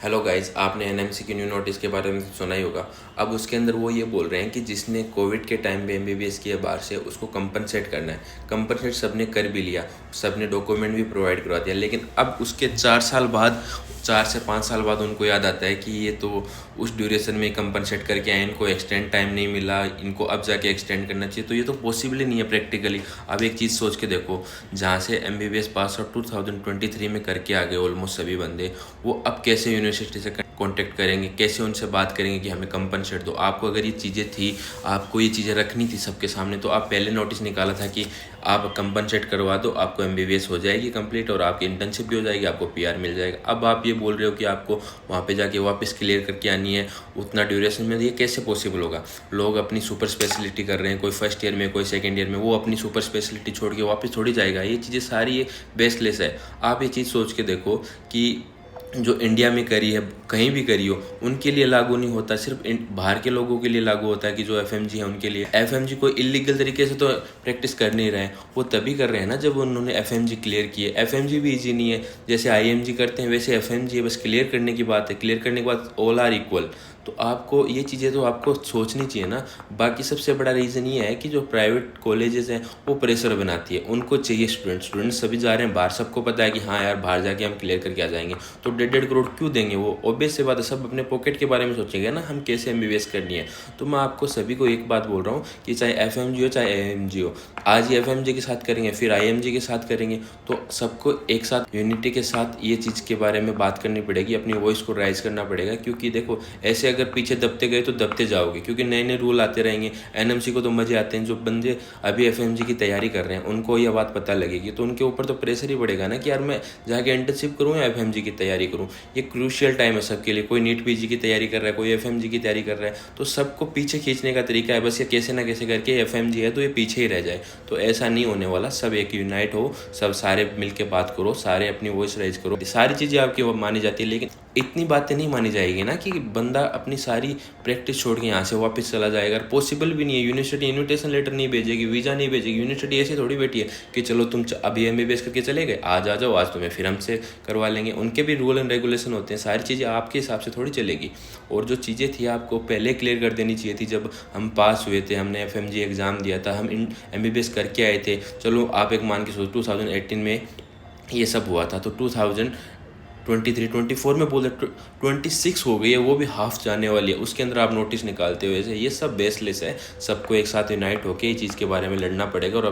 Hello guys, आपने NMC की new notice के बारे में सुना ही होगा। अब उसके अंदर वो ये बोल रहे हैं कि जिसने कोविड के टाइम पे एमबीबीएस किया बाहर से, उसको कंपनसेट करना है। कंपनसेट सबने कर भी लिया, सबने डॉक्यूमेंट भी प्रोवाइड करवा दिया, लेकिन अब उसके 4 साल बाद, 4 से 5 साल बाद उनको याद आता है कि ये तो उस ड्यूरेशन में कंपनसेट करके आए, इनको एक्सटेंड टाइम नहीं मिला, इनको अब जाके एक्सटेंड करना चाहिए। तो ये तो पॉसिबल ही नहीं है प्रैक्टिकली। अब एक चीज़ सोच के देखो, जहाँ से एमबीबीएस पास आउट 2023 में करके आ गए ऑलमोस्ट सभी बंदे, वो अब कैसे यूनिवर्सिटी से कांटेक्ट करेंगे, कैसे उनसे बात करेंगे कि हमें कंपनसेट दो। आपको अगर ये चीज़ें थी, आपको ये चीज़ें रखनी थी सबके सामने, तो आप पहले नोटिस निकाला था कि आप कंपनसेट करवा दो, आपको एमबीबीएस हो जाएगी कंप्लीट और आपकी इंटर्नशिप भी हो जाएगी, आपको पीआर मिल जाएगा। अब आप ये बोल रहे हो कि आपको वहाँ पे जाके वापस क्लियर करके आनी है उतना ड्यूरेशन में। ये कैसे पॉसिबल होगा? लोग अपनी सुपर स्पेशलिटी कर रहे हैं, कोई फर्स्ट ईयर में, कोई सेकेंड ईयर में, वो अपनी सुपर स्पेशलिटी छोड़ के वापस थोड़ी जाएगा। ये चीज़ें सारी ये बेसलेस है। आप ये चीज़ सोच के देखो कि जो इंडिया में करी है, कहीं भी करी हो, उनके लिए लागू नहीं होता, सिर्फ बाहर के लोगों के लिए लागू होता है कि जो एफएमजी है उनके लिए। एफएमजी को इलीगल तरीके से तो प्रैक्टिस कर नहीं रहे हैं, वो तभी कर रहे हैं ना जब उन्होंने एफएमजी क्लियर किए। एफएमजी भी इजी नहीं है, जैसे आईएमजी करते हैं वैसे एफएमजी है, बस क्लियर करने की बात है। क्लियर करने के बाद ऑल आर इक्वल। तो आपको ये चीज़ें तो आपको सोचनी चाहिए ना। बाकी सबसे बड़ा रीज़न ये है कि जो प्राइवेट कॉलेजेस हैं वो प्रेशर बनाती है, उनको चाहिए स्टूडेंट्स सभी जा रहे हैं बाहर, सबको पता है कि हाँ यार बाहर जाके हम क्लियर करके आ जाएंगे, तो 1.5 करोड़ क्यों देंगे? वो ऑब्वियस सी बात है, सब अपने पॉकेट के बारे में सोचेंगे ना, हम कैसे एमबीबीएस करनी है। तो मैं आपको सभी को एक बात बोल रहा हूँ कि चाहे एफएमजी हो चाहे आईएमजी हो, आज ही एफएमजी के साथ करेंगे फिर आईएमजी के साथ करेंगे, तो सबको एक साथ यूनिटी के साथ ये चीज़ के बारे में बात करनी पड़ेगी, अपनी वॉइस को राइज करना पड़ेगा। क्योंकि देखो, ऐसे अगर पीछे दबते गए तो दबते जाओगे, क्योंकि नए नए रूल आते रहेंगे। एनएमसी को तो मजे आते हैं, जो बंदे अभी एफएमजी की तैयारी कर रहे हैं उनको यह बात पता लगेगी, तो उनके ऊपर तो प्रेशर ही बढ़ेगा ना कि यार मैं जाके इंटर्नशिप करूँ या एफएमजी की तैयारी करूँ। ये क्रूशियल टाइम है सबके लिए। कोई नीट पीजी की तैयारी कर रहा है, कोई एफएमजी की तैयारी कर रहा है, तो सबको पीछे खींचने का तरीका है बस, ये कैसे ना कैसे करके एफएमजी है तो ये पीछे ही रह जाए। तो ऐसा नहीं होने वाला। सब एक यूनाइट हो, सब सारे मिलके बात करो, सारे अपनी वॉइस राइज करो। सारी चीज़ें आपकी मानी जाती है, लेकिन इतनी बातें नहीं मानी जाएगी ना कि बंदा अपनी सारी प्रैक्टिस छोड़ के यहाँ से वापस चला जाएगा। पॉसिबल भी नहीं है। यूनिवर्सिटी इन्विटेशन लेटर नहीं भेजेगी, वीज़ा नहीं भेजेगी। यूनिवर्सिटी ऐसे थोड़ी बैठी है कि चलो तुम अभी एमबीबीएस करके चले गए, आज आ जाओ, आज तुम्हें फिर हमसे करवा लेंगे। उनके भी रूल एंड रेगुलेशन होते हैं, सारी चीज़ें आपके हिसाब से थोड़ी चलेगी। और जो चीज़ें थी आपको पहले क्लियर कर देनी चाहिए थी। जब हम पास हुए थे, हमने एफएमजी एग्ज़ाम दिया था, हम एमबीबीएस करके आए थे, चलो आप एक मान के सोचो 2018 में ये सब हुआ था, तो 2023-24 में बोल रहे 26 हो गई है, वो भी हाफ जाने वाली है, उसके अंदर आप नोटिस निकालते हो। ऐसे ये सब बेसलेस है। सबको एक साथ यूनाइट होकर ये चीज़ के बारे में लड़ना पड़ेगा और